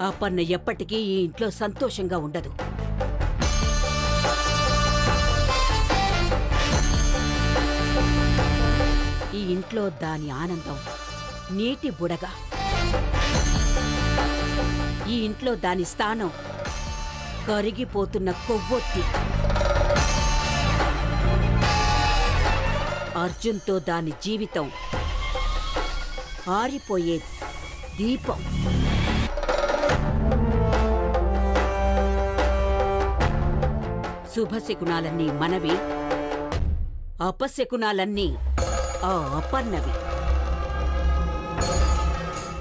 అపర్ణ ఎప్పటికీ ఈ ఇంట్లో సంతోషంగా ఉండదు. ఈ ఇంట్లో దాని ఆనందం నీటి బుడగ. ఈ ఇంట్లో దాని స్థానం కరిగిపోతున్న కొవ్వొత్తి. అర్జున్తో దాని జీవితం ఆరిపోయే దీపం. శుభశకునాలన్నీ మనవి, అపశకునాలన్నీ ఆ అపర్ణవి.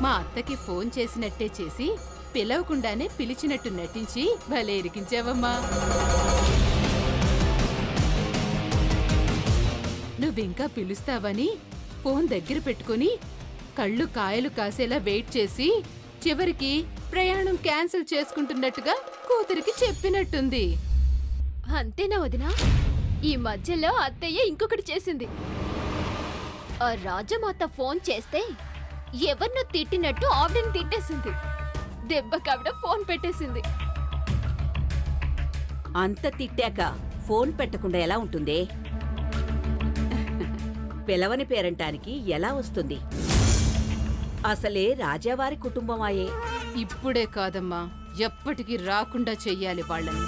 మా అత్తకి ఫోన్ చేసినట్టే చేసి పిలవకుండానే పిలిచినట్టు నటించి భలే ఇరికించావమ్మా. నువ్వింకా పిలుస్తావని ఫోన్ దగ్గర పెట్టుకుని కళ్ళు కాయలు కాసేలా వెయిట్ చేసి చివరికి ప్రయాణం క్యాన్సిల్ చేసుకుంటున్నట్టుగా కూతురికి చెప్పినట్టుంది. అంతేనా వదినా? ఈ మధ్యలో అత్తయ్య ఇంకొకటి చేసింది. ఆ రాజమాత ఫోన్ చేస్తే ఎవరినో తిట్టినట్టు ఆవిడని తిట్టేసింది. దెబ్బకావిడ ఫోన్ పెట్టేసింది. అంత తిట్టాక ఫోన్ పెట్టకుండా ఎలా ఉంటుందే? పిలవని పేరంటానికి ఎలా వస్తుంది? అసలే రాజావారి కుటుంబమాయే. ఇప్పుడే కాదమ్మా, ఎప్పటికీ రాకుండా చెయ్యాలి వాళ్ళని.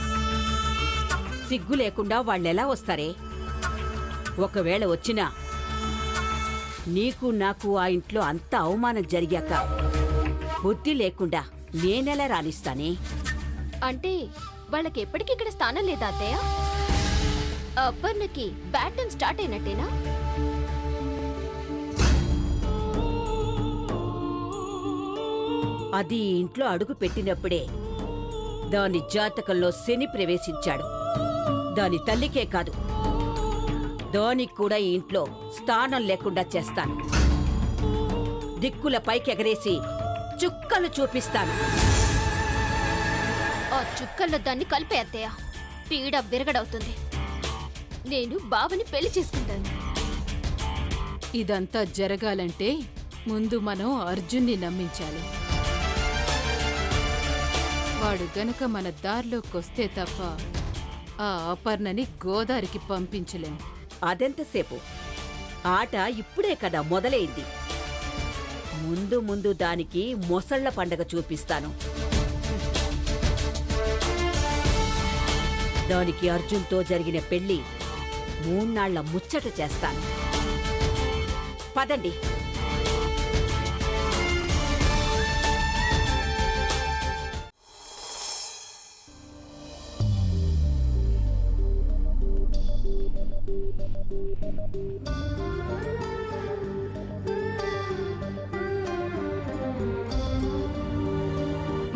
సిగ్గు లేకుండా వాళ్ళెలా వస్తారే? ఒకవేళ వచ్చినా నీకు నాకు ఆ ఇంట్లో అంత అవమానం జరిగాక బుద్ధి లేకుండా నేనెలా రాణిస్తానే? అంటే వాళ్ళకి ఎప్పటికిక్కడ స్థానం లేదా అత్తయ్య? అపర్ణకి బ్యాడ్ టైం స్టార్ట్ అయినట్టేనా? అది ఈ ఇంట్లో అడుగు పెట్టినప్పుడే దాని జాతకంలో శని ప్రవేశించాడు. దాని తల్లికే కాదు, దానికి కూడా ఈ ఇంట్లో స్థానం లేకుండా చేస్తాను. దిక్కుల పైకెగరేసి చుక్కలు చూపిస్తాను. ఆ చుక్కల్లో దాన్ని కలిపే అత్తయ్య. పీడ విరగడవుతుంది. నేను బావని పెళ్లి చేసుకుంటాను. ఇదంతా జరగాలంటే ముందు మనం అర్జున్ని నమ్మించాలి. వాడు గనక మన దారిలోకొస్తే తప్ప ఆ అపర్ణని గోదారికి పంపించలేం. అదెంతసేపు? ఆట ఇప్పుడే కదా మొదలైంది. ముందు ముందు దానికి మొసళ్ల పండగ చూపిస్తాను. దానికి అర్జున్తో జరిగిన పెళ్లి 3 నాళ్ల ముచ్చట చేస్తాను. పదండి.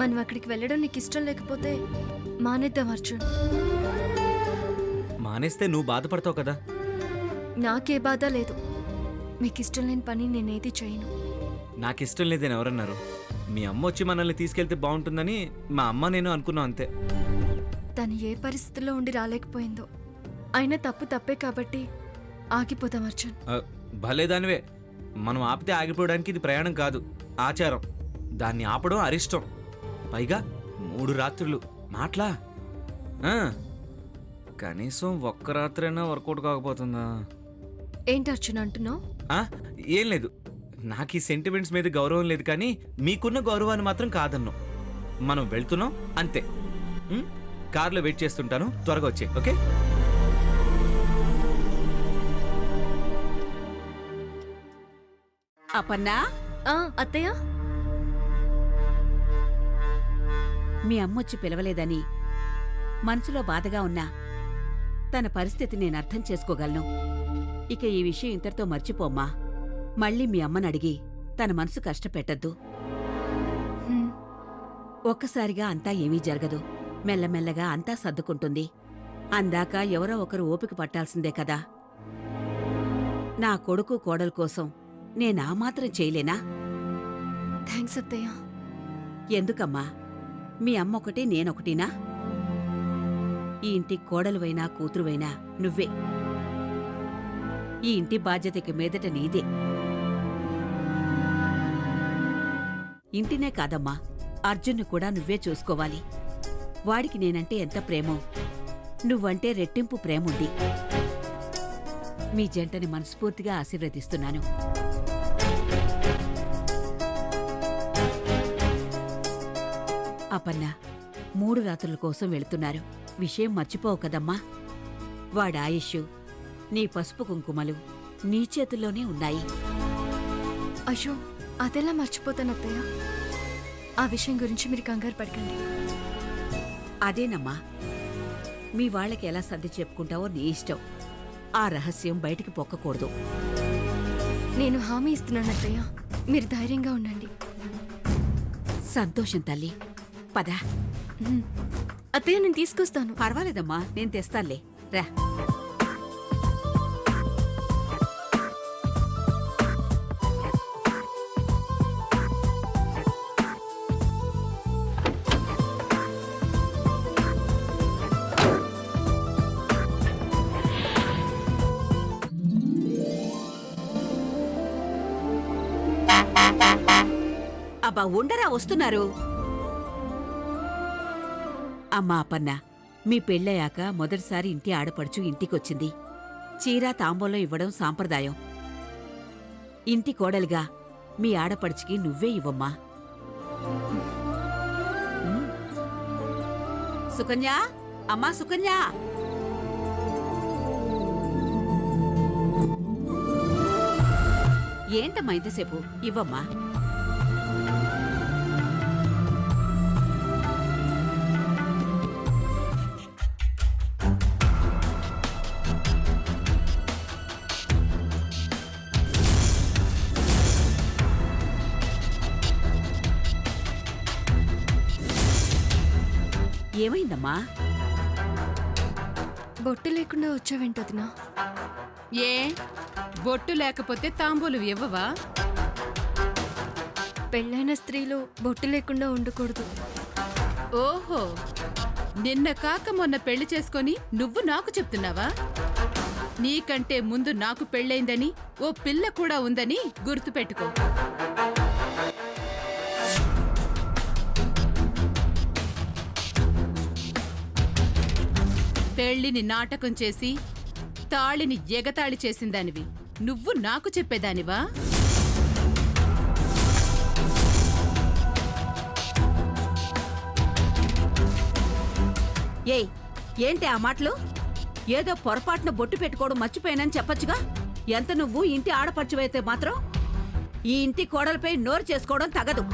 మనం అక్కడికి వెళ్ళడం నీకు ఇష్టం లేకపోతే మానేద్దాం అర్జున్. మానేస్తే నువ్వు బాధపడతావు కదా. నాకే బాధ లేదు. మీకు ఇష్టం లేని పని నేనేది చేయను. నాకిష్టం లేదని ఎవరన్నారు? మీ అమ్మ వచ్చి మనల్ని తీసుకెళ్తే బాగుంటుందని మా అమ్మ నేను అనుకున్నాం అంతే. తను ఏ పరిస్థితుల్లో ఉండి రాలేకపోయిందో. అయినా తప్పు తప్పే కాబట్టి ఆగిపోదాం అర్జున్. భలేదానివే. మనం ఆపితే ఆగిపోవడానికి ఇది ప్రయాణం కాదు, ఆచారం. దాన్ని ఆపడం అరిష్టం. పైగా 3 రాత్రులు మాట్లా. కనీసం ఒక్క రాత్రైనా వర్కౌట్ కాకపోతుందా? ఏంటి అర్జున్ అంటున్నావు? ఏం లేదు, నాకు ఈ సెంటిమెంట్స్ మీద గౌరవం లేదు, కానీ మీకున్న గౌరవాన్ని మాత్రం కాదన్నాం. మనం వెళ్తున్నాం అంతే. కార్లో వెయిట్ చేస్తుంటాను, త్వరగా వచ్చే. ఓకే? అపర్ణా, అత్తయ్య, మీ అమ్మొచ్చి పిలవలేదని మనసులో బాధగా ఉన్నా తన పరిస్థితి నేను అర్థం చేసుకోగలను. ఇక ఈ విషయం ఇంతటితో మర్చిపోమ్మా. మళ్ళీ మీ అమ్మని అడిగి తన మనసు కష్టపెట్టద్దు. ఒక్కసారిగా అంతా ఏమీ జరగదు. మెల్లమెల్లగా అంతా సర్దుకుంటుంది. అందాక ఎవరో ఒకరు ఓపిక పట్టాల్సిందే కదా. నా కొడుకు కోడలు కోసం నేనా మాత్రం చేయలేనా? థ్యాంక్స్ అత్తయ్య. ఎందుకమ్మా? మీ అమ్మ ఒకటి నేనొకటినా? ఈ ఇంటి కోడలువైనా కూతురువైనా నువ్వే. ఈ ఇంటి బాధ్యతకి మీదట నీదే. ఇంటినే కాదమ్మా, అర్జున్ను కూడా నువ్వే చూసుకోవాలి. వాడికి నేనంటే ఎంత ప్రేమో నువ్వంటే రెట్టింపు ప్రేముంది. మీ జంటని మనస్ఫూర్తిగా ఆశీర్వదిస్తున్నాను. అపన్న 3 రాత్రుల కోసం వెళుతున్నారు. విషయం మర్చిపోవు కదమ్మా. వాడి ఆయుష్, నీ పసుపు కుంకుమలు నీ చేతుల్లోనే ఉన్నాయి. అయ్యో, అదెలా మర్చిపోతాను అత్తయ్య. ఆ విషయం గురించి మీరు కంగారు పడకండి. అదేనమ్మా, మీ వాళ్ళకి ఎలా సర్ది చెప్పుకుంటావో నీ ఇష్టం. ఆ రహస్యం బయటికి పొక్కకూడదు. నేను హామీ ఇస్తున్నాను అత్తయ్య, మీరు ధైర్యంగా ఉండండి. సంతోషం తల్లి. పద. అత్తయ్య, నేను తీసుకొస్తాను. పర్వాలేదమ్మా, నేను తెస్తానులే. రా. అబ్బా ఉండరా, వస్తున్నారు. అమ్మా అపన్న, మీ పెళ్ళయ్యాక మొదటిసారి ఇంటి ఆడపడుచు ఇంటికొచ్చింది. చీర తాంబూలం ఇవ్వడం సాంప్రదాయం. ఇంటి కోడలిగా మీ ఆడపడుచుకి నువ్వే ఇవ్వమ్మా. సుకన్యా, అమ్మా సుకన్యా. ఏంటమ్మా ఇంతసేపు? ఇవ్వమ్మా. ఏమైందమ్మా? బొట్టు లేకుండా వచ్చావేంటదినా? ఏ బొట్టు లేకపోతే తాంబూలు ఇవ్వవా? పెళ్ళైన స్త్రీలు బొట్టు లేకుండా ఉండకూడదు. ఓహో, నిన్న కాక మొన్న పెళ్లి చేసుకొని నువ్వు నాకు చెప్తున్నావా? నీకంటే ముందు నాకు పెళ్ళైందని, ఓ పిల్ల కూడా ఉందని గుర్తుపెట్టుకో. పెళ్లిని నాటకం చేసి తాళిని ఎగతాళి చేసిందానివి నువ్వు నాకు చెప్పేదానివా? ఏయ్, ఏంటి ఆ మాటలు? ఏదో పొరపాటున బొట్టు పెట్టుకోవడం మర్చిపోయానని చెప్పొచ్చుగా. ఎంత నువ్వు ఇంటి ఆడపడుచువైతే మాత్రం ఈ ఇంటి కోడలపై నోరు చేసుకోవడం తగదు.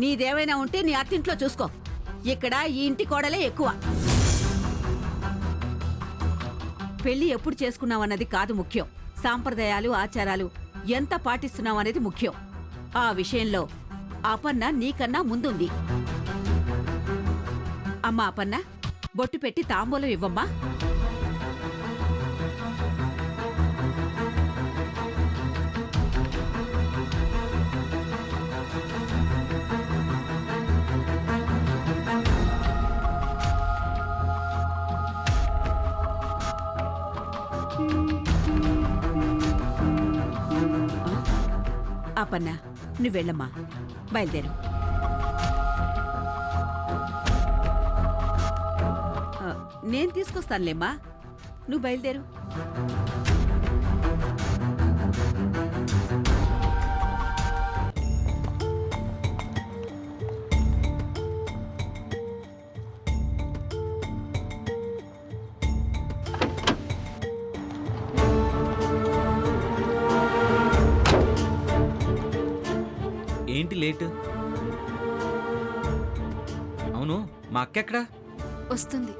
నీదేమైనా ఉంటే నీ అత్తింట్లో చూసుకో. ఇక్కడ ఈ ఇంటి కోడలే ఎక్కువ. పెళ్లి ఎప్పుడు చేసుకున్నావన్నది కాదు ముఖ్యం. సాంప్రదాయాలు, ఆచారాలు ఎంత పాటిస్తున్నావనేది ముఖ్యం. ఆ విషయంలో అపన్న నీకన్నా ముందుంది. అమ్మా అపన్న, బొట్టు పెట్టి తాంబూలం ఇవ్వమ్మా. అపన్న, నువ్వెళ్ళమ్మా, బయలుదేరు. నేను తీసుకొస్తానులేమ్మా, నువ్వు బయలుదేరు. ఏంటి లేట్? అవును, మా అక్క ఎక్కడా? వస్తుంది.